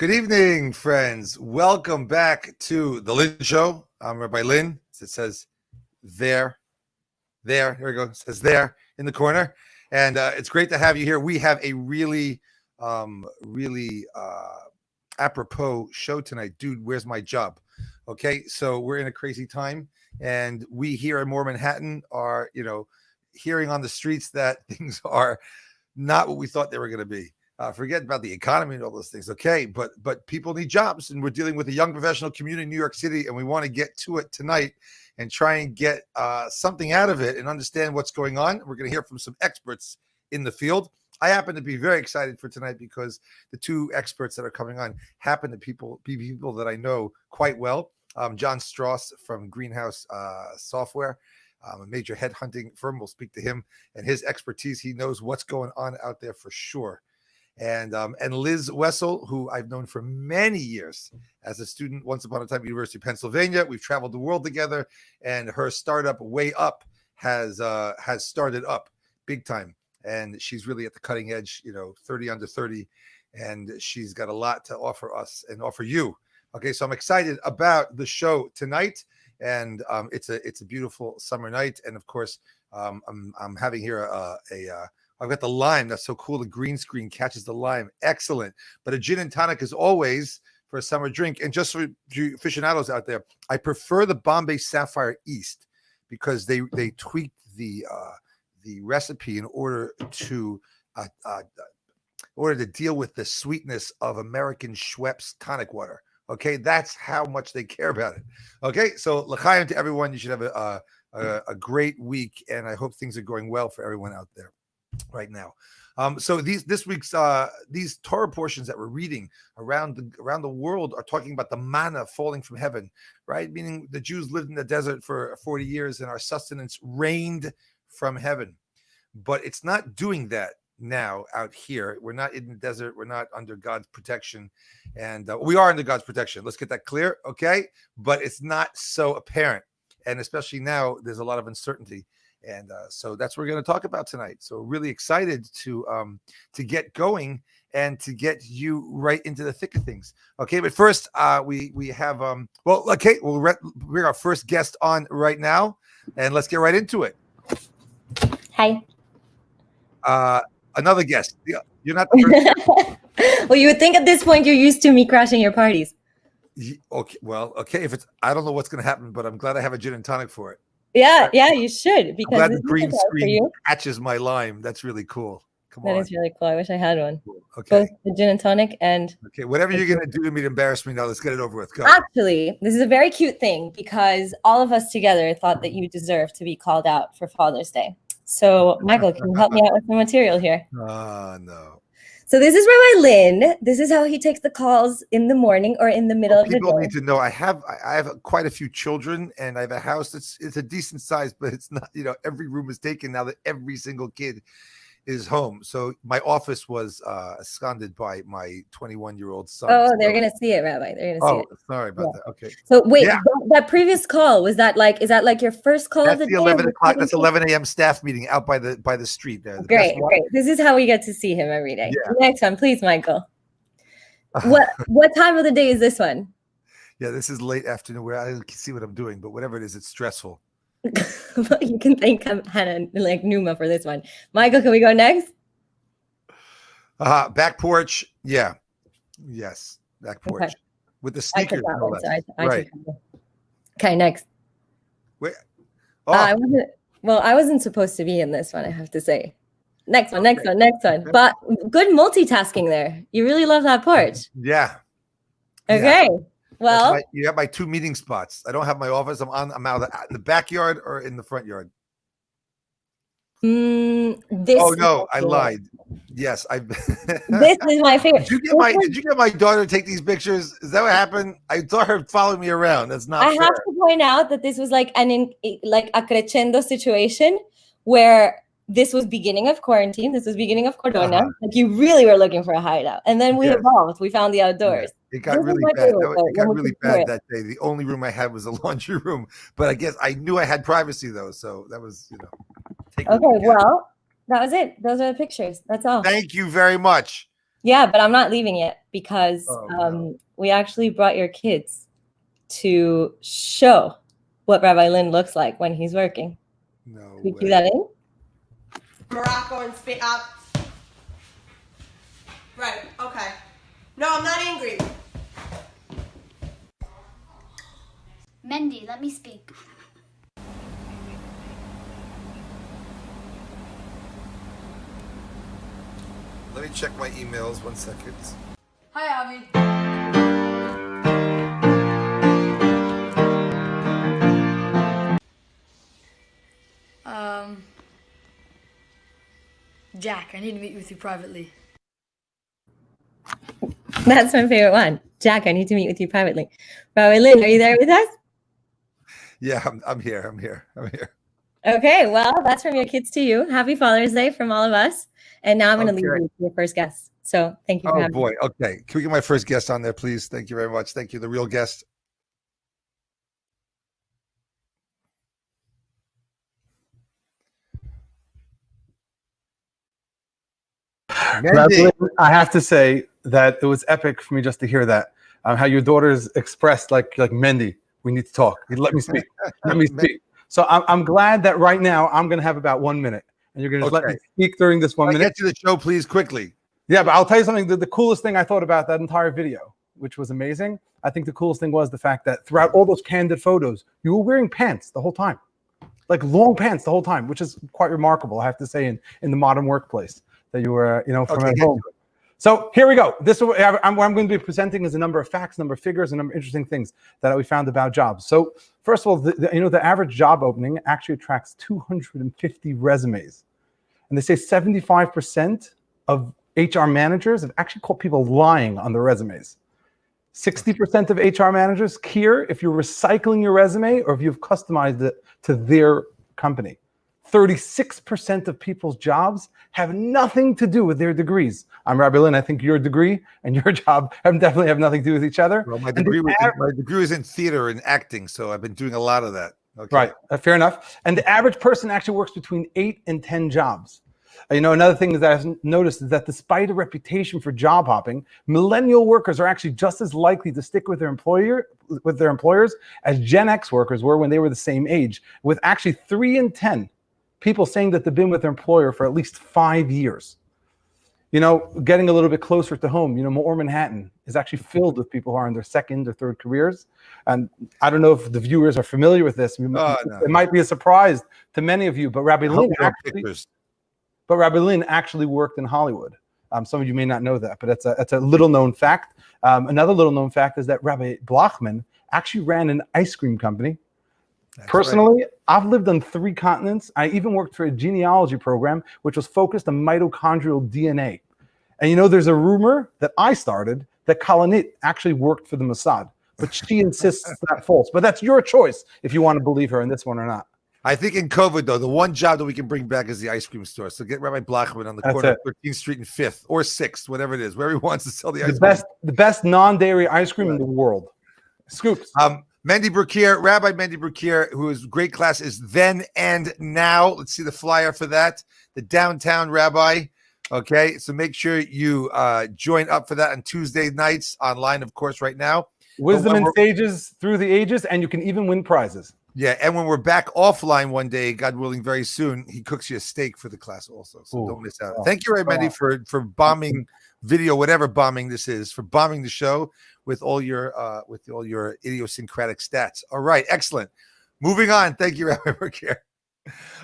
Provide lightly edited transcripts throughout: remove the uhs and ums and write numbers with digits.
Good evening, friends. Welcome back to the Lynn Show. I'm Rabbi Lynn. It says there. Here we go. It says there in the corner. And it's great to have you here. We have a really apropos show tonight. Dude, where's my job? Okay, so we're in a crazy time. And we here in More Manhattan are, hearing on the streets that things are not what we thought they were going to be. Forget about the economy and all those things. Okay. But people need jobs, and we're dealing with a young professional community in New York City, and we want to get to it tonight and try and get something out of it and understand what's going on. We're going to hear from some experts in the field. I happen to be very excited for tonight because the two experts that are coming on happen to be people that I know quite well. John Strauss from Greenhouse Software, a major headhunting firm. We'll speak to him and his expertise. He knows what's going on out there for sure. And Liz Wessel, who I've known for many years as a student once upon a time at University of Pennsylvania. We've traveled the world together, and her startup WakeUp has started up big time, and she's really at the cutting edge. 30 under 30, and she's got a lot to offer us and offer you. Okay, so I'm excited about the show tonight, and it's a beautiful summer night, and of course I'm having here I've got the lime. That's so cool. The green screen catches the lime. Excellent. But a gin and tonic is always for a summer drink. And just for you aficionados out there, I prefer the Bombay Sapphire East because they tweaked the recipe in order to deal with the sweetness of American Schweppes tonic water. Okay, that's how much they care about it. Okay, so l'chaim to everyone. You should have a great week, and I hope things are going well for everyone out there right now. So this week's these Torah portions that we're reading around the world are talking about the manna falling from heaven, right? Meaning the Jews lived in the desert for 40 years and our sustenance rained from heaven. But it's not doing that now out here. We're not in the desert. We're not under God's protection. And we are under God's protection. Let's get that clear, okay? But it's not so apparent. And especially now, there's a lot of uncertainty. And so that's what we're going to talk about tonight. So really excited to get going and to get you right into the thick of things. Okay, but first we have we'll bring our first guest on right now, and let's get right into it. Hi. Another guest. You're not the first. Well, you would think at this point you're used to me crashing your parties. Okay. Well, okay. I don't know what's going to happen, but I'm glad I have a gin and tonic for it. Yeah, you should, because I'm glad the green screen catches my lime. That's really cool. That is really cool. I wish I had one. Cool. Okay. Both the gin and tonic and... Okay, whatever you're going to do to me to embarrass me now, let's get it over with. Go. Actually, this is a very cute thing because all of us together thought that you deserve to be called out for Father's Day. So, Michael, can you help me out with the material here? No. So this is Rabbi Lynn. This is how he takes the calls in the morning or in the middle of the day. People need to know I have quite a few children, and I have a house it's a decent size, but it's not, every room is taken now that every single kid is home. So my office was seconded by my 21-year-old son. Oh, they're going to see it, Rabbi. They're going to see it. Sorry about that. Okay. So wait, that previous call, is that like your first call of the day? 11 o'clock. That's 11 a.m. staff meeting out by the street there. Great. This is how we get to see him every day. Yeah. Next one, please, Michael. What time of the day is this one? Yeah, this is late afternoon where I can see what I'm doing, but whatever it is, it's stressful. You can thank Hannah Numa for this one. Michael, can we go next? Back porch. Yeah. Yes. Back porch. Okay. With the sneakers. Okay, next. Wait. I wasn't supposed to be in this one, I have to say. Next one. But good multitasking there. You really love that porch. Yeah. Okay. Yeah. Well, you have my two meeting spots. I don't have my office. I'm out in the backyard or in the front yard. I lied. Yes, This is my favorite. Did you get my daughter to take these pictures? Is that what happened? I saw her follow me around. That's not. I have to point out that this was like a crescendo situation where this was beginning of quarantine. This was beginning of Corona. Like you really were looking for a hideout, and then we evolved. We found the outdoors. It got really bad. It got really bad that day. The only room I had was a laundry room, but I guess I knew I had privacy though, so that was Okay, well, that was it. Those are the pictures. That's all. Thank you very much. Yeah, but I'm not leaving yet because No. we actually brought your kids to show what Rabbi Lynn looks like when he's working. No Can we cue way. that in? Morocco and Spain. Right, okay. No, I'm not angry. Mendy, let me speak. Let me check my emails. 1 second. Hi, Avi. Jack, I need to meet with you privately. That's my favorite one. Jack, I need to meet with you privately. Rabbi Lynn, are you there with us? Yeah, I'm here. I'm here. Okay, well, that's from your kids to you. Happy Father's Day from all of us. And now I'm going to leave Okay. you to your first guest. So thank you for Oh having boy. me. Okay. Can we get my first guest on there, please? Thank you very much. Thank you. The real guest. Mendy. I have to say that it was epic for me just to hear that. How your daughters expressed like Mendy, we need to talk. Let me speak. Let me speak. So I'm glad that right now I'm going to have about 1 minute, and you're going to let me speak during this 1 minute. Get to the show, please, quickly. Yeah, but I'll tell you something. The coolest thing I thought about that entire video, which was amazing, I think the coolest thing was the fact that throughout all those candid photos, you were wearing pants the whole time, like long pants the whole time, which is quite remarkable, I have to say, in the modern workplace that you were, from at home. So here we go. This is what I'm going to be presenting is a number of facts, number of figures, a number of interesting things that we found about jobs. So first of all, the average job opening actually attracts 250 resumes, and they say 75% of HR managers have actually caught people lying on their resumes. 60% of HR managers care if you're recycling your resume or if you've customized it to their company. 36% of people's jobs have nothing to do with their degrees. I'm Rabbi Lynn. I think your degree and your job definitely have nothing to do with each other. Well, my degree was in theater and acting, so I've been doing a lot of that. Okay. Right, fair enough. And the average person actually works between 8 and 10 jobs. Another thing that I've noticed is that despite a reputation for job hopping, millennial workers are actually just as likely to stick with their employers as Gen X workers were when they were the same age, with actually 3 in 10 people saying that they've been with their employer for at least 5 years. Getting a little bit closer to home, more Manhattan is actually filled with people who are in their second or third careers. And I don't know if the viewers are familiar with this. It might be a surprise to many of you, but Rabbi Lynn actually worked in Hollywood. Some of you may not know that, but that's a little known fact. Another little known fact is that Rabbi Blachman actually ran an ice cream company. Personally, I've lived on 3 continents. I even worked for a genealogy program, which was focused on mitochondrial DNA. And there's a rumor that I started that Kalanit actually worked for the Mossad, but she insists that's false. But that's your choice if you want to believe her in this one or not. I think in COVID, though, the one job that we can bring back is the ice cream store. So get Rabbi Blachman on the corner of 13th Street and 5th or 6th, whatever it is, wherever he wants to sell the ice cream. The best non-dairy ice cream in the world. Scoops. Mendy Brukir, Rabbi Mendy Brukir, who is great class, is then and now. Let's see the flyer for that. The downtown rabbi. Okay, so make sure you join up for that on Tuesday nights online, of course, right now. Wisdom in stages through the ages, and you can even win prizes. Yeah, and when we're back offline one day, God willing, very soon, he cooks you a steak for the class also. So don't miss out. Thank you, Rabbi Mendy, for bombing video, whatever bombing this is, for bombing the show with all your idiosyncratic stats. All right, excellent. Moving on. Thank you, Rabbi Brukir.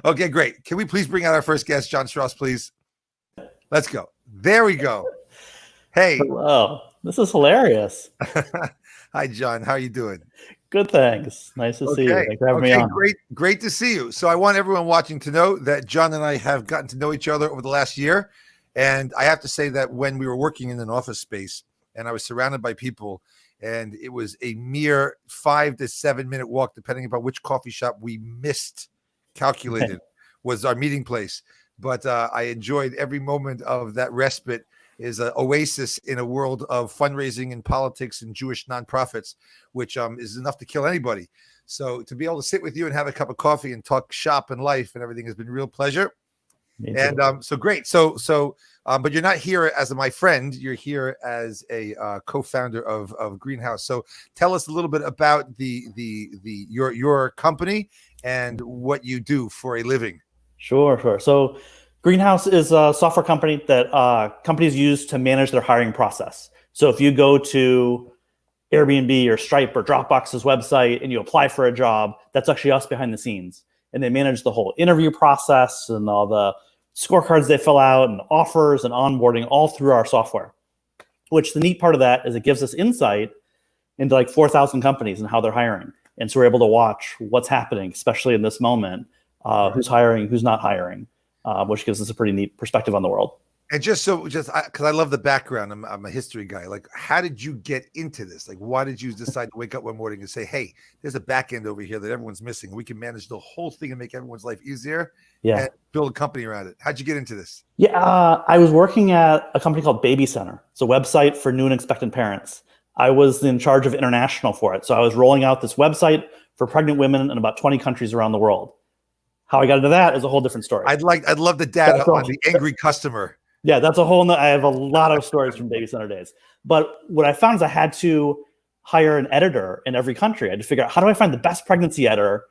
Okay, great. Can we please bring out our first guest, John Strauss, please? Let's go. There we go. Hey. Hello. This is hilarious. Hi, John. How are you doing? Good, thanks. Nice to see you. Thanks for having me on. Great to see you. So I want everyone watching to know that John and I have gotten to know each other over the last year. And I have to say that when we were working in an office space and I was surrounded by people, and it was a mere 5 to 7 minute walk, depending upon which coffee shop we calculated was our meeting place. But I enjoyed every moment of that respite. Is an oasis in a world of fundraising and politics and Jewish nonprofits, which is enough to kill anybody. So to be able to sit with you and have a cup of coffee and talk shop and life and everything has been a real pleasure. And so great. So But you're not here as my friend. You're here as a co-founder of Greenhouse. So tell us a little bit about your company and what you do for a living. Sure. So Greenhouse is a software company that companies use to manage their hiring process. So if you go to Airbnb or Stripe or Dropbox's website and you apply for a job, that's actually us behind the scenes. And they manage the whole interview process and all the scorecards they fill out and offers and onboarding all through our software. Which the neat part of that is it gives us insight into like 4,000 companies and how they're hiring. And so we're able to watch what's happening, especially in this moment, who's hiring, who's not hiring, which gives us a pretty neat perspective on the world. And because I love the background, I'm a history guy. Like, how did you get into this? Like, why did you decide to wake up one morning and say, hey, there's a back end over here that everyone's missing. We can manage the whole thing and make everyone's life easier and build a company around it. How'd you get into this? Yeah, I was working at a company called Baby Center. It's a website for new and expectant parents. I was in charge of international for it. So I was rolling out this website for pregnant women in about 20 countries around the world. How I got into that is a whole different story. I'd love the data on the angry customer. Yeah, that's a whole. I have a lot of stories from Baby Center days. But what I found is I had to hire an editor in every country. I had to figure out, how do I find the best pregnancy editor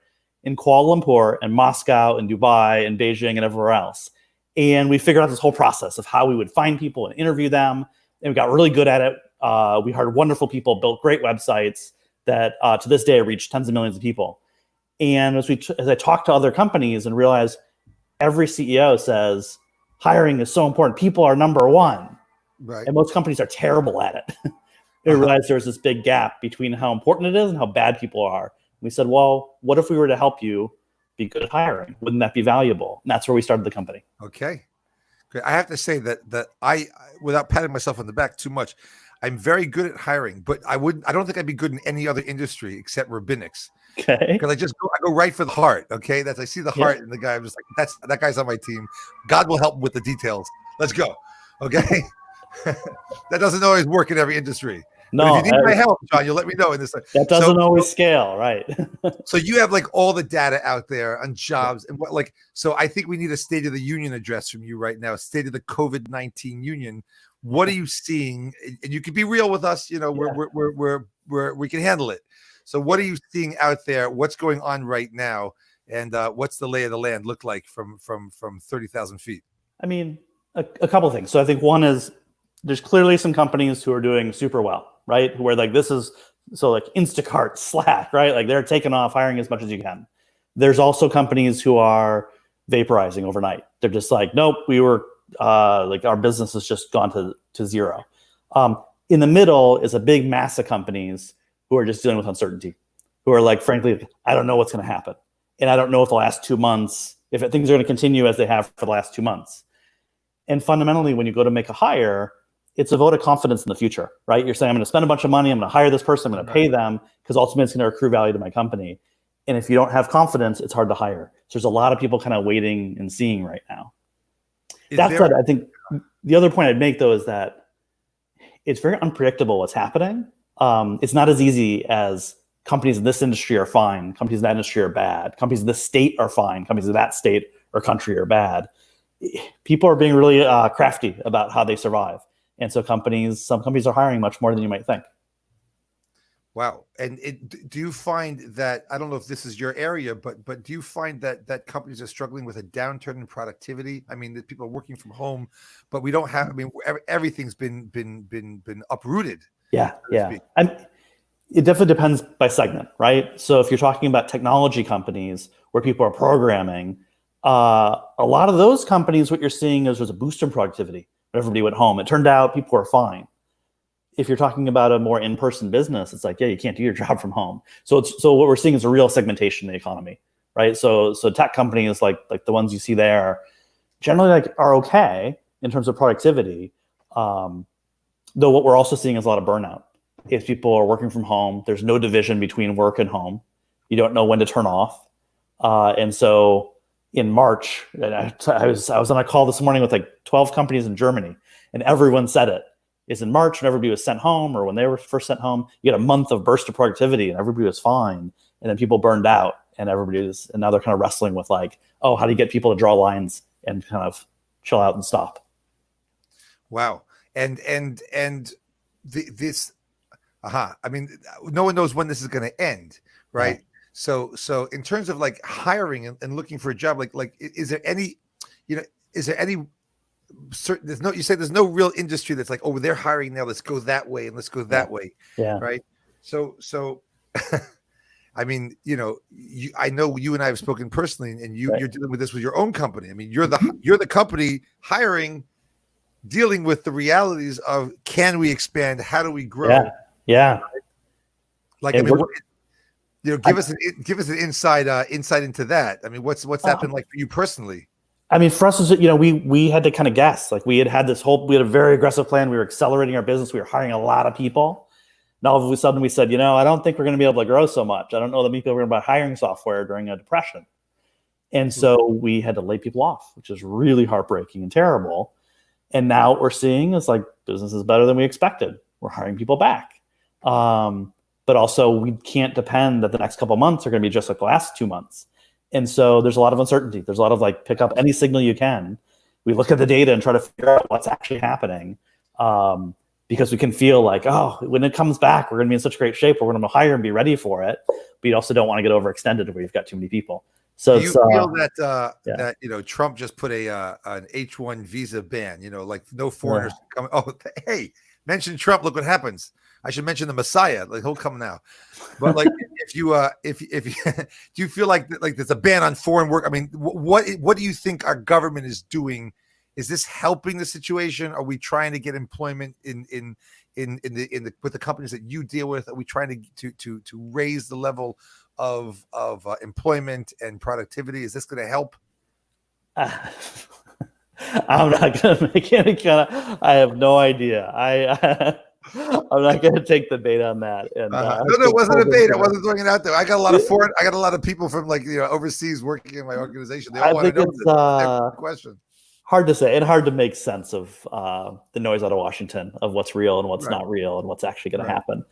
in Kuala Lumpur and Moscow and Dubai and Beijing and everywhere else. And we figured out this whole process of how we would find people and interview them. And we got really good at it. We hired wonderful people, built great websites that to this day reach tens of millions of people. And as I talked to other companies and realized every CEO says, hiring is so important. People are number one. Right. And most companies are terrible at it. They realized there's this big gap between how important it is and how bad people are. We said, well, what if we were to help you be good at hiring? Wouldn't that be valuable? And that's where we started the company. Okay. Great. I have to say that I, without patting myself on the back too much, I'm very good at hiring, but I don't think I'd be good in any other industry except rabbinics. Okay. Because I go right for the heart. Okay. I see the heart in the guy. I'm just like, that guy's on my team. God will help with the details. Let's go. Okay. That doesn't always work in every industry. No, but if you need my help, John, you'll let me know in this. That doesn't always scale, right? So you have like all the data out there on jobs and what, so I think we need a State of the Union address from you right now. State of the COVID-19 Union. What are you seeing? And you can be real with us. You know, we can handle it. So what are you seeing out there? What's going on right now? And what's the lay of the land look like from 30,000 feet? I mean, a couple of things. So I think one is there's clearly some companies who are doing super well, right? Where like this is, so like Instacart, Slack, right? Like they're taking off, hiring as much as you can. There's also companies who are vaporizing overnight. They're just like, nope, we were like our business has just gone to zero. In the middle is a big mass of companies who are just dealing with uncertainty, who are like, frankly, I don't know what's going to happen. And I don't know if the last 2 months, if things are going to continue as they have for the last 2 months. And fundamentally, when you go to make a hire, it's a vote of confidence in the future, right? You're saying, I'm going to spend a bunch of money, I'm going to hire this person, I'm going to pay them, because ultimately it's going to accrue value to my company. And if you don't have confidence, it's hard to hire. So there's a lot of people kind of waiting and seeing right now. That said, I think the other point I'd make, though, is that it's very unpredictable what's happening. It's not as easy as companies in this industry are fine, companies in that industry are bad, companies in this state are fine, companies in that state or country are bad. People are being really crafty about how they survive. And so some companies are hiring much more than you might think. Wow. And do you find that, I don't know if this is your area, but do you find that companies are struggling with a downturn in productivity? I mean, that people are working from home, but we don't have, I mean, everything's been uprooted. Yeah. It definitely depends by segment, right? So if you're talking about technology companies where people are programming, a lot of those companies, what you're seeing is there's a boost in productivity. Everybody went home. It turned out people are fine. If you're talking about a more in-person business, it's like, yeah, you can't do your job from home. So what we're seeing is a real segmentation in the economy, right? So tech companies like the ones you see there generally are okay in terms of productivity. Though what we're also seeing is a lot of burnout. If people are working from home, there's no division between work and home. You don't know when to turn off. And so in March, and I was on a call this morning with like 12 companies in Germany, and everyone said it. Is in March when everybody was sent home, or when they were first sent home, you had a month of burst of productivity and everybody was fine. And then people burned out and and now they're kind of wrestling with like, oh, how do you get people to draw lines and kind of chill out and stop? Wow. And this, I mean, no one knows when this is going to end, right? Yeah. So in terms of like hiring and looking for a job, like is there any, is there any certain, you say there's no real industry that's like, oh, they're hiring now, let's go that way and let's go that way. Yeah. Right. So I mean, I know you and I have spoken personally, and you're dealing with this with your own company. I mean, you're the company hiring, dealing with the realities of, can we expand? How do we grow? Yeah. Like, and I mean, give us an insight into that. I mean, what's that been like for you personally? I mean, for us, we had to kind of guess. Like, we had a very aggressive plan. We were accelerating our business. We were hiring a lot of people. And all of a sudden we said, I don't think we're going to be able to grow so much. I don't know that people are going to buy hiring software during a depression. And so we had to lay people off, which is really heartbreaking and terrible. And now what we're seeing is like, business is better than we expected. We're hiring people back. But also we can't depend that the next couple of months are going to be just like the last 2 months. And so there's a lot of uncertainty. There's a lot of like, pick up any signal you can. We look at the data and try to figure out what's actually happening. Because we can feel like, oh, when it comes back, we're going to be in such great shape. We're going to hire and be ready for it. But you also don't want to get overextended where you've got too many people. So do you feel that Trump just put an H-1 visa ban? Like no foreigners coming. Oh, hey, mention Trump. Look what happens. I should mention the Messiah. Like, he'll come now. But like, if you do you feel like there's a ban on foreign work? I mean, what do you think our government is doing? Is this helping the situation? Are we trying to get employment in with the companies that you deal with? Are we trying to raise the level of employment and productivity? Is this going to help? I'm not going to make any kind of. I have no idea. I'm not going to take the bait on that. And no, it wasn't a bait. I wasn't throwing it out there. I got a lot of people from overseas working in my organization. They all want to know this question. Hard to say and hard to make sense of the noise out of Washington of what's real and what's not real and what's actually going to happen.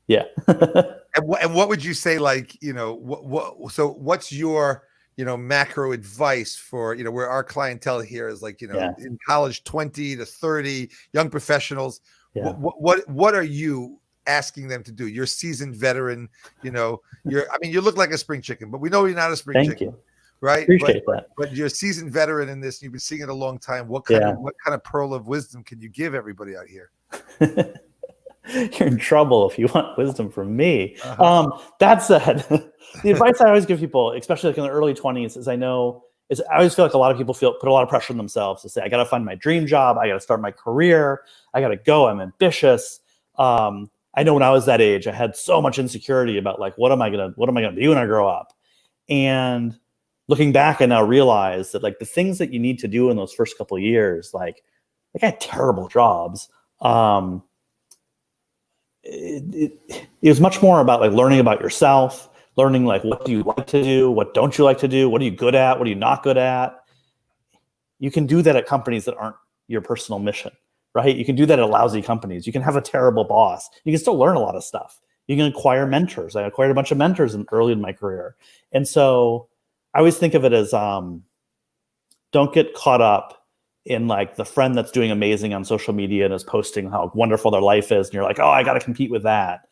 Yeah. and what would you say, like, so what's your, macro advice for, where our clientele here is like, in college, 20 to 30 young professionals. Yeah. What are you asking them to do? You're a seasoned veteran, you look like a spring chicken, but we know you're not a spring chicken. You. Right. Appreciate that. But you're a seasoned veteran in this. You've been seeing it a long time. What kind of pearl of wisdom can you give everybody out here? You're in trouble if you want wisdom from me. That said, the advice I always give people, especially like in the early 20s, I always feel like a lot of people put a lot of pressure on themselves to say, I got to find my dream job. I got to start my career. I got to go. I'm ambitious. I know when I was that age, I had so much insecurity about like, what am I gonna do when I grow up? And looking back, I now realize that like the things that you need to do in those first couple of years, like I had terrible jobs. It was much more about like learning about yourself, learning like what do you like to do, what don't you like to do, what are you good at, what are you not good at. You can do that at companies that aren't your personal mission, right? You can do that at lousy companies. You can have a terrible boss. You can still learn a lot of stuff. You can acquire mentors. I acquired a bunch of mentors early in my career. And so I always think of it as don't get caught up in like the friend that's doing amazing on social media and is posting how wonderful their life is. And you're like, oh, I got to compete with that.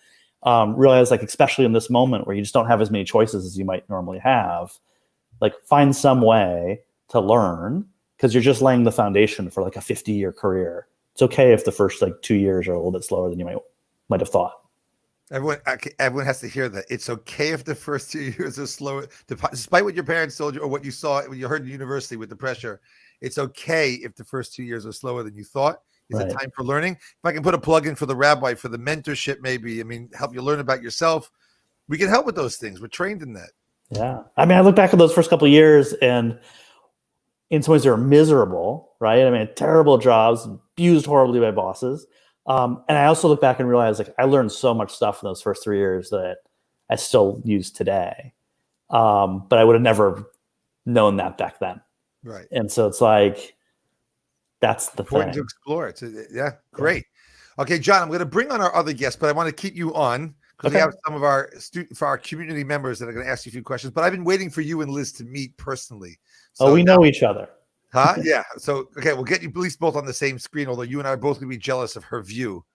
Realize like, especially in this moment where you just don't have as many choices as you might normally have, like find some way to learn because you're just laying the foundation for like a 50-year career. It's okay if the first like 2 years are a little bit slower than you might have thought. Everyone has to hear that. It's okay if the first 2 years are slower, despite what your parents told you or what you saw when you heard in university with the pressure. It's okay if the first 2 years are slower than you thought. Is it time for learning? If I can put a plug in for the rabbi, for the mentorship, maybe, help you learn about yourself. We can help with those things. We're trained in that. Yeah. I look back at those first couple of years and in some ways they were miserable, right? Terrible jobs, abused horribly by bosses. And I also look back and realize like I learned so much stuff in those first 3 years that I still use today. But I would have never known that back then. Right. And so it's like, that's the important thing. To explore it. So, great. Okay, John, I'm going to bring on our other guests, but I want to keep you on because we have some of our for our community members that are going to ask you a few questions. But I've been waiting for you and Liz to meet personally. So we know each other. Huh? Yeah. So okay, we'll get you at least both on the same screen. Although you and I are both gonna be jealous of her view.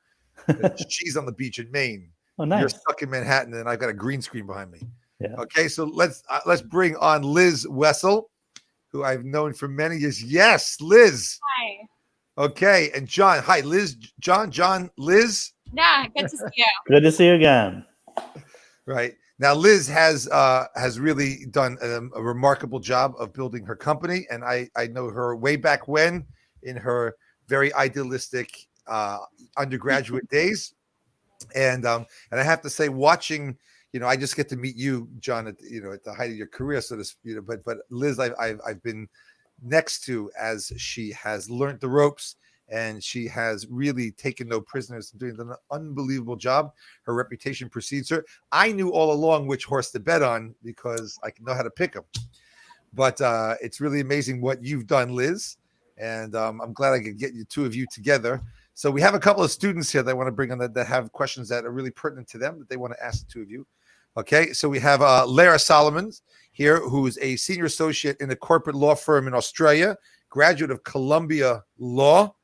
She's on the beach in Maine. Oh, You're nice. stuck in Manhattan, and I've got a green screen behind me. Yeah. Okay, so let's bring on Liz Wessel, who I've known for many years. Yes, Liz. Hi. Okay, and John. Hi, Liz. John, Liz. Yeah, good to see you. Good to see you again. Right. Now, Liz has really done a remarkable job of building her company, and I know her way back when in her very idealistic undergraduate days, and I have to say, watching, I just get to meet you, John, at the height of your career, so to speak. But Liz, I've been next to as she has learned the ropes. And she has really taken no prisoners, doing an unbelievable job. Her reputation precedes her. I knew all along which horse to bet on because I know how to pick them. But it's really amazing what you've done, Liz. And I'm glad I could get you two of you together. So we have a couple of students here that I want to bring on that have questions that are really pertinent to them that they want to ask the two of you. Okay, so we have Lara Solomon here, who's a senior associate in a corporate law firm in Australia, graduate of Columbia Law.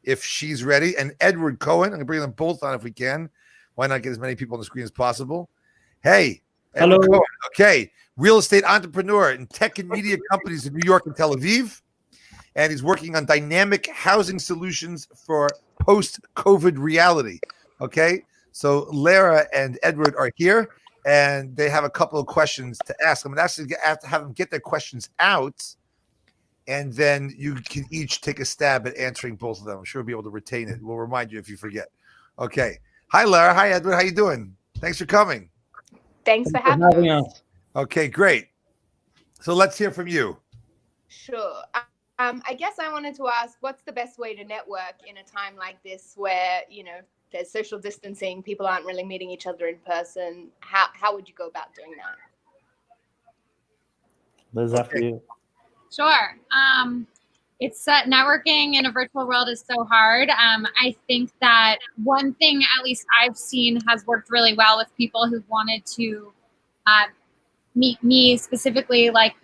If she's ready, and Edward Cohen. I'm gonna bring them both on if we can. Why not get as many people on the screen as possible? Hey, Edward Hello. Cohen. Okay, real estate entrepreneur in tech and media companies in New York and Tel Aviv, and he's working on dynamic housing solutions for post-COVID reality. Okay, so Lara and Edward are here, and they have a couple of questions to ask. I'm gonna actually have to have them get their questions out. And then you can each take a stab at answering both of them. I'm sure we'll be able to retain it. We'll remind you if you forget. Okay. Hi, Lara. Hi, Edward. How you doing? Thanks for coming. Thanks for having us. us. Okay, great. So let's hear from you. Sure. I guess I wanted to ask, what's the best way to network in a time like this where, there's social distancing, people aren't really meeting each other in person? How would you go about doing that? Liz, after you. Sure. It's networking in a virtual world is so hard. I think that one thing, at least I've seen, has worked really well with people who wanted to meet me specifically, like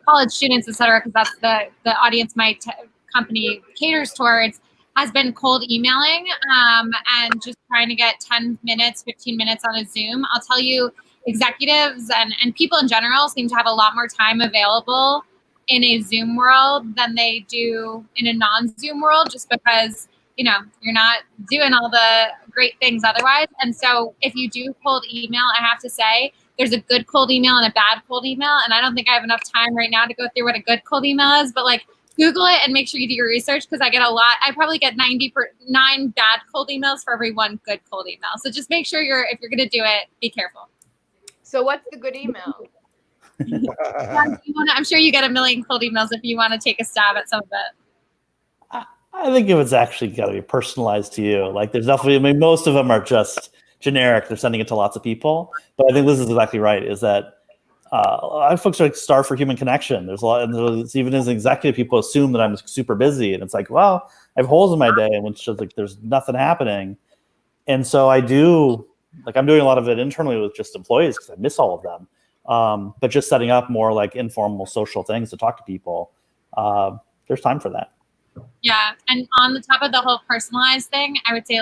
college students, et cetera, because that's the audience my company caters towards, has been cold emailing and just trying to get 10 minutes, 15 minutes on a Zoom. I'll tell you, executives and people in general seem to have a lot more time available in a Zoom world than they do in a non-Zoom world, just because, you're not doing all the great things otherwise. And so if you do cold email, I have to say there's a good cold email and a bad cold email. And I don't think I have enough time right now to go through what a good cold email is, but Google it and make sure you do your research, because I probably get 9 bad cold emails for every one good cold email. So just make sure if you're going to do it, be careful. So what's the good email? I'm sure you get a million cold emails if you want to take a stab at some of it. I think if it's actually got to be personalized to you, there's definitely, most of them are just generic. They're sending it to lots of people. But I think Liz is exactly right, is that a lot of folks are starved for human connection. There's a lot, and even as an executive, people assume that I'm super busy. And it's well, I have holes in my day, and it's just there's nothing happening. And so I'm doing a lot of it internally with just employees because I miss all of them. But just setting up more informal social things to talk to people, there's time for that. Yeah. And on the top of the whole personalized thing, I would say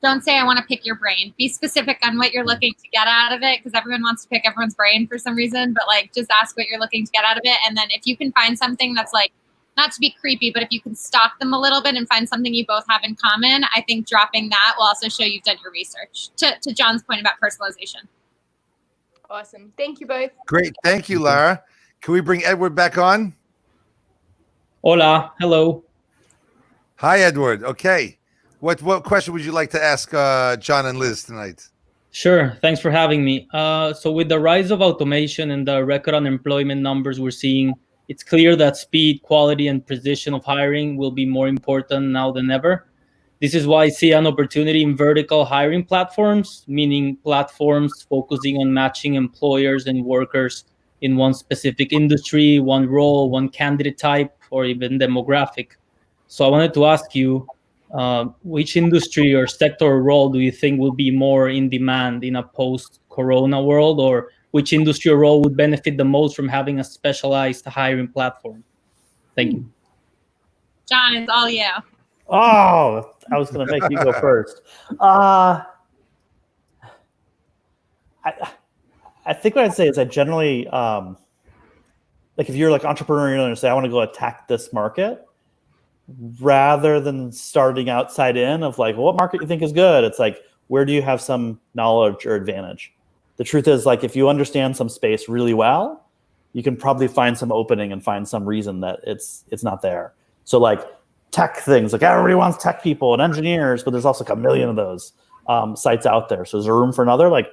don't say I want to pick your brain. Be specific on what you're looking to get out of it, because everyone wants to pick everyone's brain for some reason, but just ask what you're looking to get out of it. And then if you can find something that's not to be creepy, but if you can stalk them a little bit and find something you both have in common, I think dropping that will also show you've done your research. To John's point about personalization. Awesome. Thank you both. Great. Thank you, Lara. Can we bring Edward back on? Hola. Hello. Hi, Edward. Okay. What question would you like to ask John and Liz tonight? Sure. Thanks for having me. So with the rise of automation and the record unemployment numbers we're seeing, it's clear that speed, quality, and precision of hiring will be more important now than ever. This is why I see an opportunity in vertical hiring platforms, meaning platforms focusing on matching employers and workers in one specific industry, one role, one candidate type, or even demographic. So I wanted to ask you, which industry or sector or role do you think will be more in demand in a post-corona world, or which industry or role would benefit the most from having a specialized hiring platform? Thank you. John, it's all you. Oh, I was going to make you go first. I think what I'd say is I generally, like if you're like entrepreneurial and say, I want to go attack this market, rather than starting outside in of like, well, what market you think is good? It's like, where do you have some knowledge or advantage? The truth is, like, if you understand some space really well, you can probably find some opening and find some reason that it's not there. So like tech things, like everybody wants tech people and engineers, but there's also like a million of those sites out there. So is there room for another? Like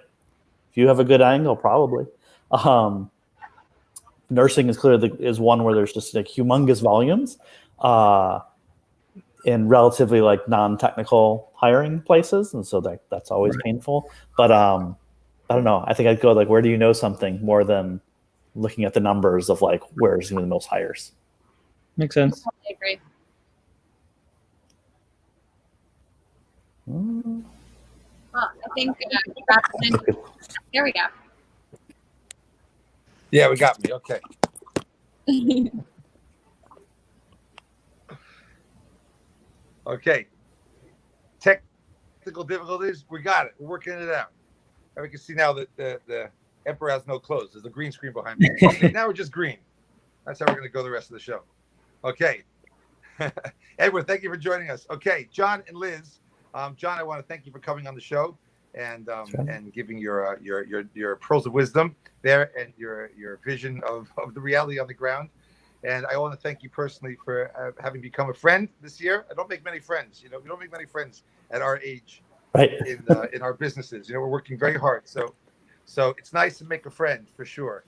if you have a good angle, probably. Nursing is clearly is one where there's just like humongous volumes in relatively like non-technical hiring places. And so that's always painful. But I don't know. I think I'd go like, where do you know something more than looking at the numbers of like, where's the most hires? Makes sense. I agree. Well, I think there we go. Yeah, we got me. Okay. Okay. Technical difficulties, we got it. We're working it out. And we can see now that the Emperor has no clothes. There's a green screen behind me. Okay, now we're just green. That's how we're going to go the rest of the show. Okay. Edward, thank you for joining us. Okay, John and Liz. John, I want to thank you for coming on the show and giving your pearls of wisdom there and your vision of the reality on the ground. And I want to thank you personally for having become a friend this year. I don't make many friends. You know, we don't make many friends at our age, right? In our businesses. You know, we're working very hard. So it's nice to make a friend for sure.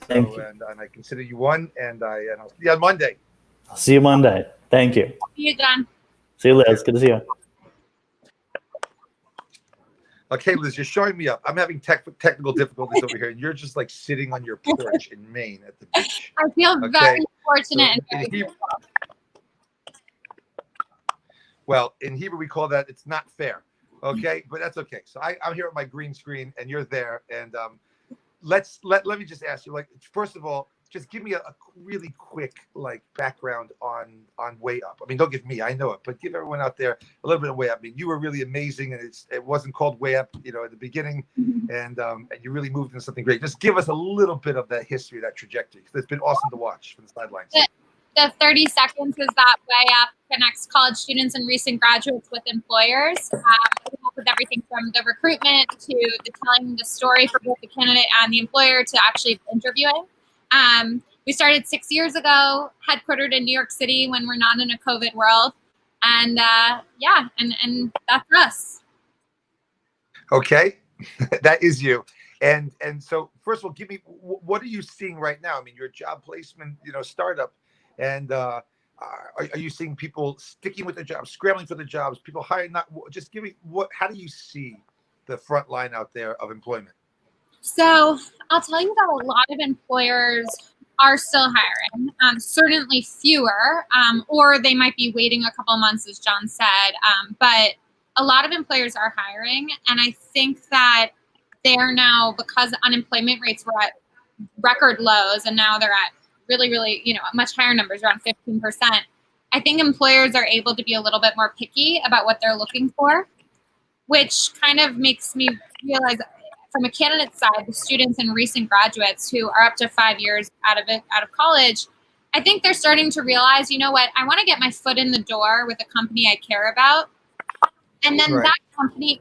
Thank you. And I consider you one. And I'll see you on Monday. I'll see you Monday. Thank you. See you, John. See you, Liz. Good to see you. Okay, Liz, you're showing me up. I'm having technical difficulties over here, and you're just like sitting on your porch in Maine at the beach. I feel very fortunate. Well, in Hebrew, we call that it's not fair. Okay, but that's okay. So I'm here at my green screen, and you're there. And let me just ask you, like, first of all, just give me a really quick like background on WakeUp. I mean, don't give me, I know it, but give everyone out there a little bit of WakeUp. I mean, you were really amazing, and it wasn't called WakeUp, you know, at the beginning, and you really moved into something great. Just give us a little bit of that history, that trajectory, because it's been awesome to watch from the sidelines. The 30 seconds is that WakeUp connects college students and recent graduates with employers. We help with everything from the recruitment to the telling the story for both the candidate and the employer to actually interviewing. We started 6 years ago, headquartered in New York City when we're not in a COVID world. And and that's us. Okay, that is you. And so first of all, give me, what are you seeing right now? I mean, you're a job placement, you know, startup. And are you seeing people sticking with the jobs, scrambling for the jobs, people hiring? Not just give me how do you see the front line out there of employment? So I'll tell you that a lot of employers are still hiring, certainly fewer, or they might be waiting a couple of months, as John said. But a lot of employers are hiring. And I think that they are now, because unemployment rates were at record lows and now they're at really, really, you know, much higher numbers, around 15%. I think employers are able to be a little bit more picky about what they're looking for, which kind of makes me realize from a candidate side, the students and recent graduates who are up to 5 years out of college, I think they're starting to realize, you know what, I want to get my foot in the door with a company I care about. And then that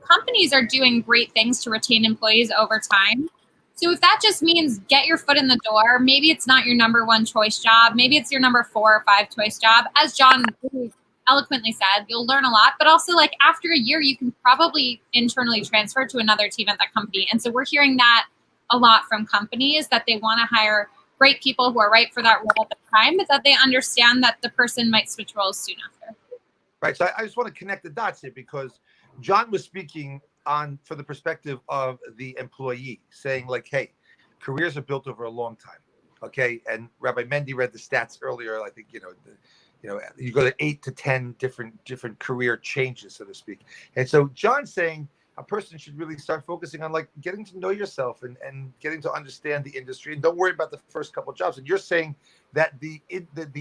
companies are doing great things to retain employees over time. So if that just means get your foot in the door, maybe it's not your number one choice job. Maybe it's your number 4 or 5 choice job. As John eloquently said, you'll learn a lot, but also like after a year, you can probably internally transfer to another team at that company. And so we're hearing that a lot from companies, that they want to hire great people who are right for that role at the time, but that they understand that the person might switch roles soon after. Right. So I just want to connect the dots here, because John was speaking for the perspective of the employee, saying like, hey, careers are built over a long time. Okay. And Rabbi Mendy read the stats earlier. I think, you go to 8 to 10 different career changes, so to speak. And so John's saying, a person should really start focusing on like getting to know yourself and getting to understand the industry, and don't worry about the first couple of jobs. And you're saying that the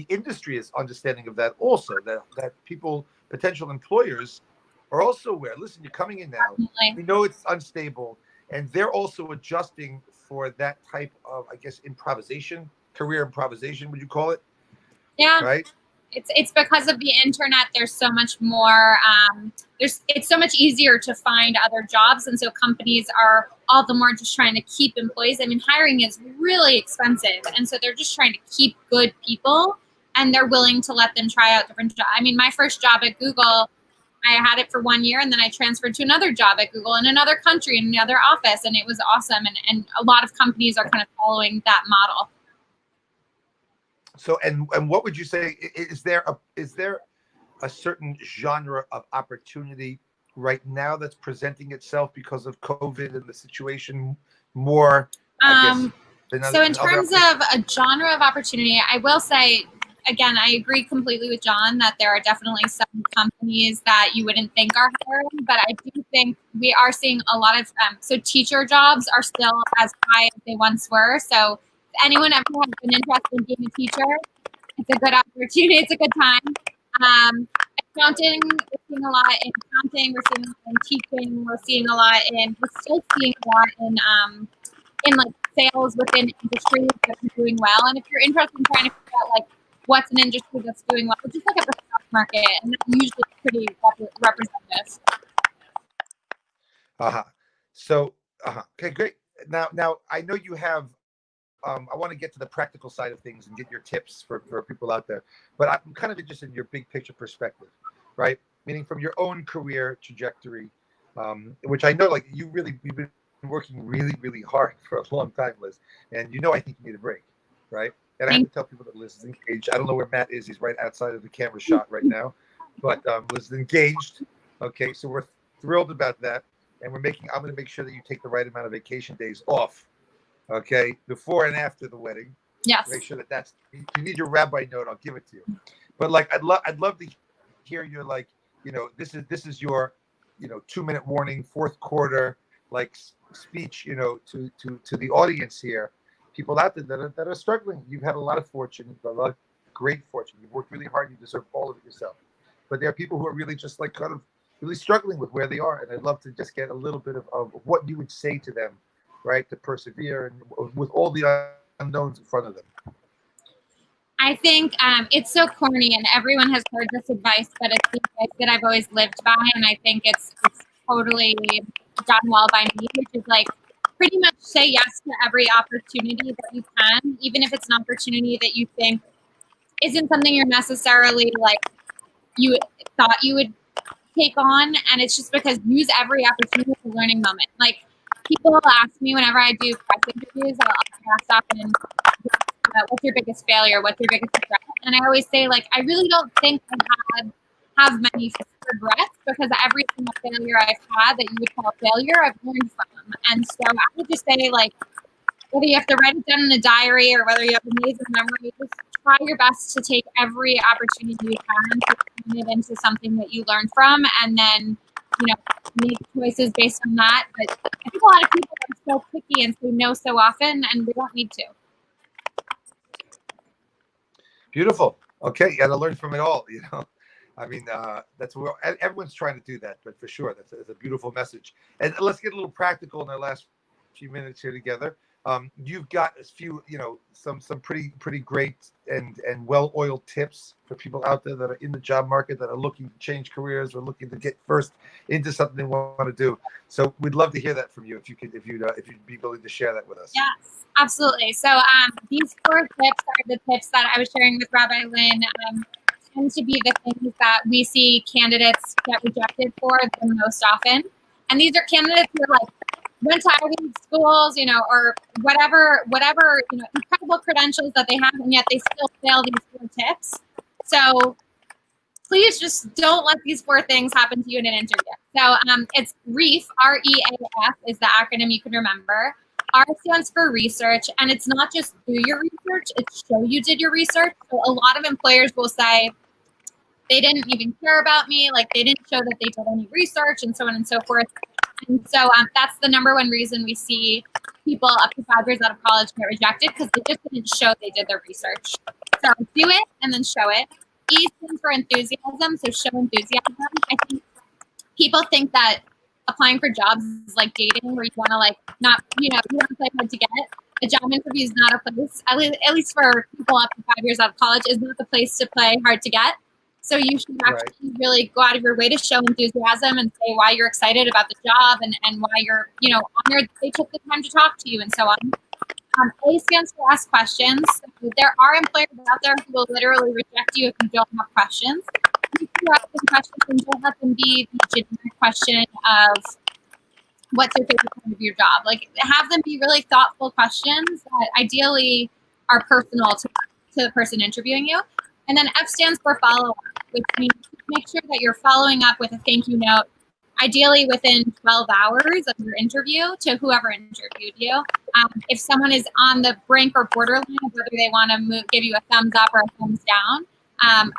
industry is understanding of that also, that people, potential employers, are also aware. Listen, you're coming in now. We know it's unstable, and they're also adjusting for that type of, I guess, improvisation, career improvisation, would you call it? Yeah. Right. It's because of the internet. There's so much more. It's so much easier to find other jobs, and so companies are all the more just trying to keep employees. I mean, hiring is really expensive, and so they're just trying to keep good people, and they're willing to let them try out different jobs. I mean, my first job at Google, I had it for 1 year, and then I transferred to another job at Google in another country, in another office, and it was awesome. And a lot of companies are kind of following that model. So, and what would you say, is there a certain genre of opportunity right now that's presenting itself because of COVID and the situation more, I guess, so in terms of a genre of opportunity, I will say, again, I agree completely with John that there are definitely some companies that you wouldn't think are hiring, but I do think we are seeing a lot of, so teacher jobs are still as high as they once were. So if anyone ever has been interested in being a teacher, it's a good opportunity. It's a good time. Accounting, we're seeing a lot in accounting. We're seeing a lot in teaching. We're still seeing a lot in like sales within industries that are doing well. And if you're interested in trying to figure out like what's an industry that's doing well, just look at the stock market, and that's usually pretty representative. So, okay, great. Now I know you have. I want to get to the practical side of things and get your tips for people out there. But I'm kind of interested in your big picture perspective, right? Meaning from your own career trajectory, which I know, like you've been working really, really hard for a long time, Liz. And I think you need a break, right? And I have to tell people that Liz is engaged. I don't know where Matt is. He's right outside of the camera shot right now. But Liz is engaged. Okay, so we're thrilled about that. And I'm going to make sure that you take the right amount of vacation days off. Okay, before and after the wedding. Yes. Make sure that's. You need your rabbi note. I'll give it to you. But like, I'd love to hear your this is your 2-minute warning, fourth quarter speech to the audience here, people out there that are struggling. You've had a lot of fortune, a lot of great fortune. You've worked really hard. You deserve all of it yourself. But there are people who are really just kind of really struggling with where they are, and I'd love to just get a little bit of what you would say to them. Right, to persevere and with all the unknowns in front of them. I think it's so corny, and everyone has heard this advice, but it's the advice that I've always lived by, and I think it's totally done well by me, which is like pretty much say yes to every opportunity that you can, even if it's an opportunity that you think isn't something you're necessarily you thought you would take on, and it's just because use every opportunity as a learning moment. Like, people ask me whenever I do press interviews, I'll ask often, what's your biggest failure? What's your biggest regret? And I always say, I really don't think I have many regrets, because every single failure I've had that you would call failure, I've learned from. And so I would just say, whether you have to write it down in a diary or whether you have amazing memory, just try your best to take every opportunity you can to turn it into something that you learn from, and then make choices based on that. But I think a lot of people are so picky and say no so often, and we don't need to. Beautiful. Okay, you got to learn from it all. I mean, that's where everyone's trying to do that, but for sure, that's a beautiful message. And let's get a little practical in our last few minutes here together. You've got a few, some pretty great and well-oiled tips for people out there that are in the job market, that are looking to change careers or looking to get first into something they want to do. So we'd love to hear that from you if you'd be willing to share that with us. Yes, absolutely. So these 4 tips are the tips that I was sharing with Rabbi Lynn. Tend to be the things that we see candidates get rejected for the most often, and these are candidates who are went to Ivy League schools, or whatever, incredible credentials that they have, and yet they still fail these 4 tips. So please just don't let these 4 things happen to you in an interview. So it's REAF, REAF is the acronym you can remember. R stands for research, and it's not just do your research, it's show you did your research. So a lot of employers will say they didn't even care about me, they didn't show that they did any research, and so on and so forth. And so that's the number one reason we see people up to 5 years out of college get rejected, because they just didn't show they did their research. So do it and then show it. E stands for enthusiasm, so show enthusiasm. I think people think that applying for jobs is like dating, where you want to like not, you want to play hard to get. A job interview is not a place, at least for people up to 5 years out of college, is not the place to play hard to get. So you should actually really go out of your way to show enthusiasm and say why you're excited about the job and why you're, honored that they took the time to talk to you and so on. A stands for ask questions. So there are employers out there who will literally reject you if you don't have questions. If you're asking questions, and don't let them be the generic question of what's your favorite part of your job. Like, have them be really thoughtful questions that ideally are personal to the person interviewing you. And then F stands for follow-up, which means make sure that you're following up with a thank you note, ideally within 12 hours of your interview, to whoever interviewed you. If someone is on the brink or borderline of whether they want to give you a thumbs up or a thumbs down,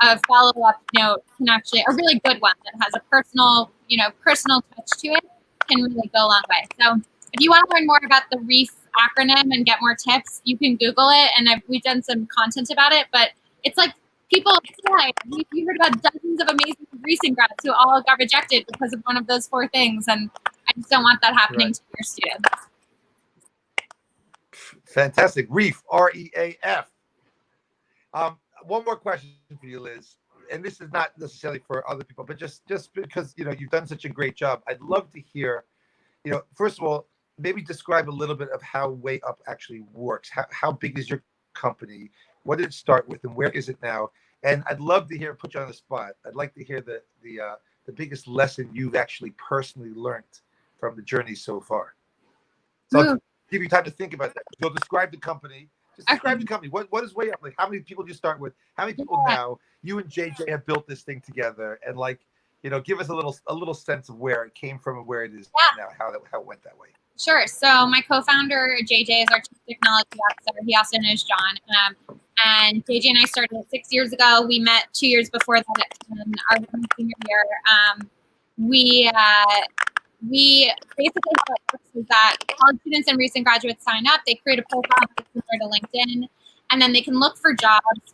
a follow-up note can actually, a really good one that has a personal touch to it, can really go a long way. So if you want to learn more about the REEF acronym and get more tips, you can Google it, and we've done some content about it, but it's like people, you heard about dozens of amazing recent grads who all got rejected because of one of those 4 things, and I just don't want that happening to your students. Fantastic. REEF, R-E-A-F. One more question for you, Liz, and this is not necessarily for other people, but just because you've done such a great job, I'd love to hear, first of all, maybe describe a little bit of how WakeUp actually works. How big is your company? What did it start with, and where is it now? And I'd love to put you on the spot. I'd like to hear the biggest lesson you've actually personally learned from the journey so far. So I'll give you time to think about that. You'll describe the company. Just describe the company. What is WakeUp? Like, how many people do you start with? How many people now? You and JJ have built this thing together, and give us a little sense of where it came from and where it is now. How it went that way. Sure. So my co-founder, JJ, is our chief technology officer. He also knows John. And JJ and I started 6 years ago. We met 2 years before that in our senior year. We basically, how it works is that college students and recent graduates sign up. They create a profile similar to LinkedIn, and then they can look for jobs.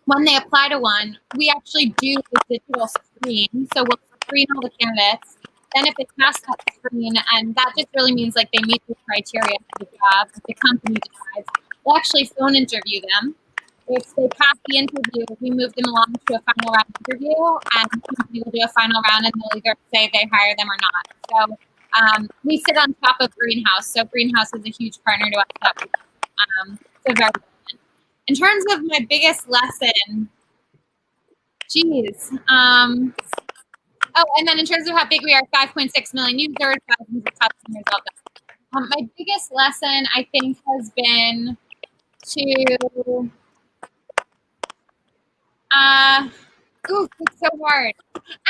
When they apply to one, we actually do the digital screen. So we'll screen all the candidates. Then if they pass that screen, and that just really means like they meet the criteria for the job, if the company decides, we'll actually phone interview them. If they pass the interview, we move them along to a final round interview, and the company will do a final round, and they'll either say they hire them or not. So we sit on top of Greenhouse. So Greenhouse is a huge partner to us. So very good. In terms of my biggest lesson, and then in terms of how big we are, 5.6 million users, thousands of customers out there. My biggest lesson, I think, has been to it's so hard.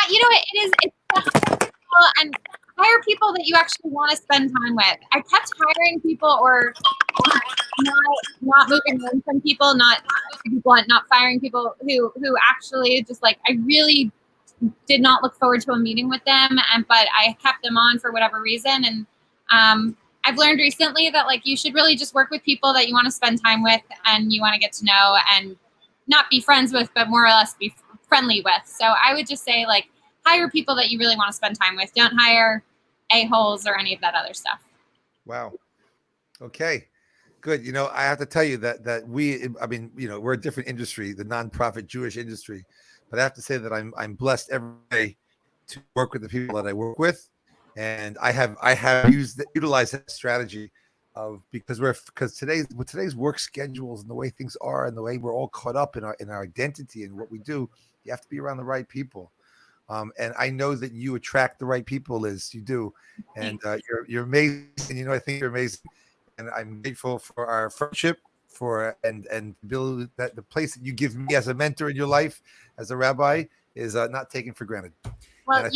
It's and hire people that you actually want to spend time with. I kept hiring people or not moving on from people, not firing people who actually just I really did not look forward to a meeting with them, but I kept them on for whatever reason. And I've learned recently that you should really just work with people that you want to spend time with and you want to get to know and not be friends with, but more or less be friendly with. So I would just say hire people that you really want to spend time with. Don't hire a-holes or any of that other stuff. Wow. Okay. Good. I have to tell you that we're a different industry, the nonprofit Jewish industry, but I have to say that I'm blessed every day to work with the people that I work with, and I have utilized that strategy because today's work schedules and the way things are and the way we're all caught up in our identity and what we do, you have to be around the right people. And I know that you attract the right people, Liz. You do, and you're amazing. I think you're amazing, and I'm grateful for our friendship, and Bill, that the place that you give me as a mentor in your life, as a rabbi, is not taken for granted. Well, I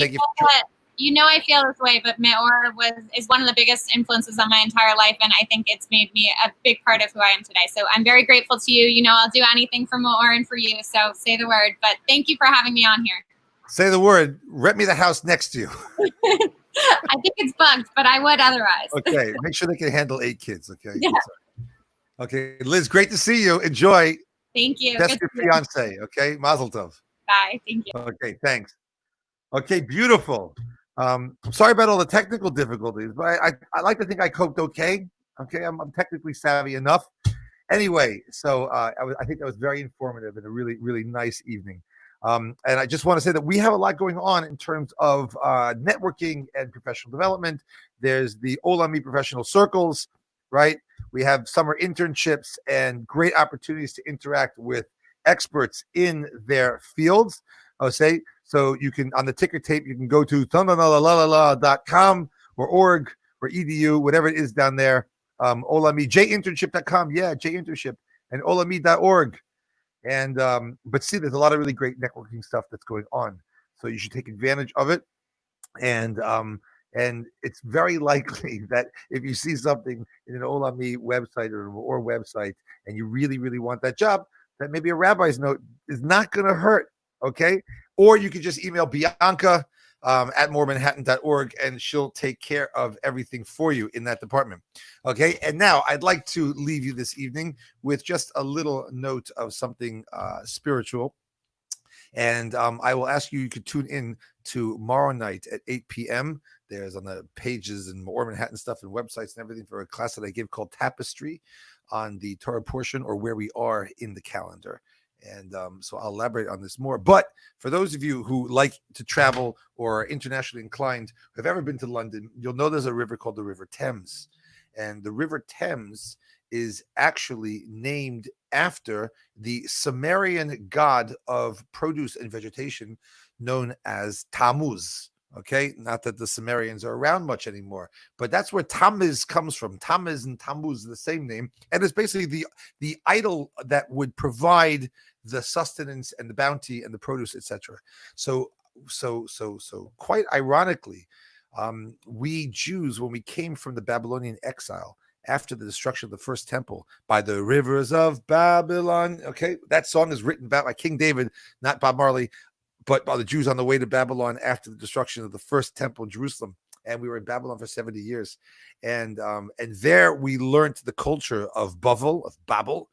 feel this way, but Meor is one of the biggest influences on my entire life, and I think it's made me a big part of who I am today. So I'm very grateful to you. I'll do anything for Meor and for you. So say the word. But thank you for having me on here. Say the word. Rent me the house next to you. I think it's bugged, but I would otherwise. Okay, make sure they can handle 8 kids. Okay. Yeah. Okay, Liz, great to see you. Enjoy. Thank you. That's Good your to see you. fiance. Okay, Mazel Tov. Bye. Thank you. Okay, thanks. Okay, beautiful. I'm sorry about all the technical difficulties, but I like to think I coped okay. Okay, I'm technically savvy enough. Anyway, so I think that was very informative and a really, really nice evening. And I just want to say that we have a lot going on in terms of networking and professional development. There's the Olami Professional Circles, right? We have summer internships and great opportunities to interact with experts in their fields. I'll say, so you can, on the ticker tape, you can go to .com or org or edu, whatever it is down there. Olami, jinternship.com. Yeah, jinternship and olami.org. And but see, there's a lot of really great networking stuff that's going on. So you should take advantage of it. And it's very likely that if you see something in an Olami website or website and you really, really want that job, that maybe a rabbi's note is not going to hurt. Okay. Or you could just email Bianca at moremanhattan.org and she'll take care of everything for you in that department. Okay. And now I'd like to leave you this evening with just a little note of something spiritual. And I will ask you could tune in tomorrow night at 8 p.m. There's on the pages and More Manhattan stuff and websites and everything for a class that I give called Tapestry on the Torah portion or where we are in the calendar. And so I'll elaborate on this more. But for those of you who like to travel or are internationally inclined, have ever been to London, you'll know there's a river called the River Thames. And the River Thames is actually named after the Sumerian god of produce and vegetation known as Tammuz. Okay, not that the Sumerians are around much anymore, but that's where Tammuz comes from. Tammuz and Tammuz are the same name, and it's basically the idol that would provide the sustenance and the bounty and the produce, etc. So quite ironically, we Jews, when we came from the Babylonian exile after the destruction of the first temple by the rivers of Babylon. Okay, that song is written by King David, not Bob Marley, but by the Jews on the way to Babylon after the destruction of the first temple in Jerusalem. And we were in Babylon for 70 years. And there we learned the culture of Babel.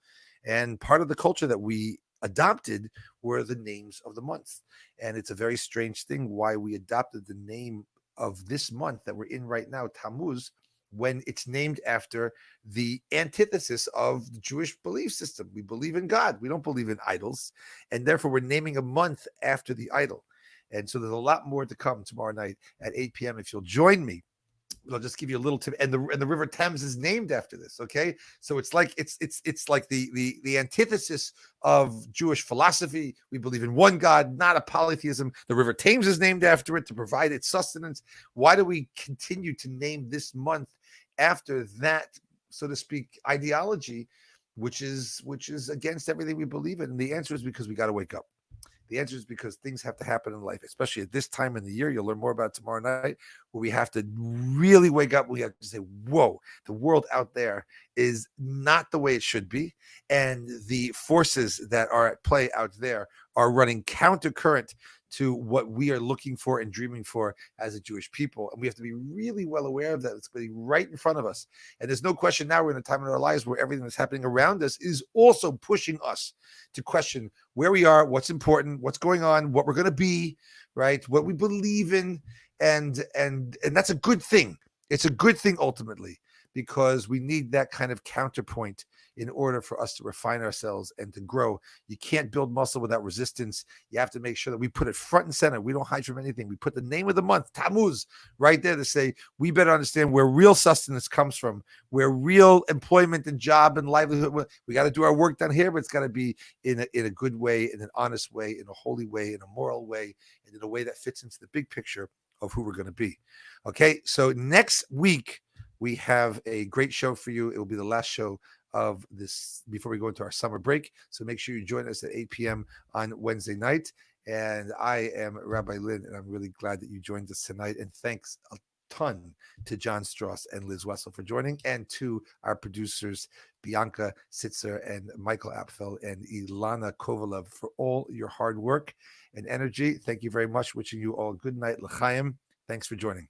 And part of the culture that we adopted were the names of the months. And it's a very strange thing why we adopted the name of this month that we're in right now, Tammuz, when it's named after the antithesis of the Jewish belief system. We believe in God. We don't believe in idols. And therefore, we're naming a month after the idol. And so there's a lot more to come tomorrow night at 8 p.m. If you'll join me, I'll just give you a little tip. And the River Thames is named after this. Okay, so it's like it's like the antithesis of Jewish philosophy. We believe in one God, not a polytheism. The River Thames is named after it to provide its sustenance. Why do we continue to name this month after that, so to speak, ideology, which is against everything we believe in? And the answer is because we got to wake up. The answer is because things have to happen in life, especially at this time in the year. You'll learn more about it tomorrow night, where we have to really wake up. We have to say, whoa, the world out there is not the way it should be. And the forces that are at play out there are running countercurrent to what we are looking for and dreaming for as a Jewish people. And we have to be really well aware of that. It's going to be right in front of us. And there's no question now we're in a time in our lives where everything that's happening around us is also pushing us to question where we are, what's important, what's going on, what we're going to be, right? What we believe in. And that's a good thing. It's a good thing ultimately, because we need that kind of counterpoint in order for us to refine ourselves and to grow. You can't build muscle without resistance. You have to make sure that we put it front and center. We don't hide from anything. We put the name of the month, Tammuz, right there to say, we better understand where real sustenance comes from, where real employment and job and livelihood. We got to do our work down here, but it's got to be in a good way, in an honest way, in a holy way, in a moral way, and in a way that fits into the big picture of who we're going to be. Okay, so next week, we have a great show for you. It will be the last show of this before we go into our summer break. So make sure you join us at 8 p.m. on Wednesday night. And I am Rabbi Lynn, and I'm really glad that you joined us tonight. And thanks a ton to John Strauss and Liz Wessel for joining, and to our producers, Bianca Sitzer and Michael Apfel and Ilana Kovalev, for all your hard work and energy. Thank you very much. Wishing you all good night. L'chaim. Thanks for joining.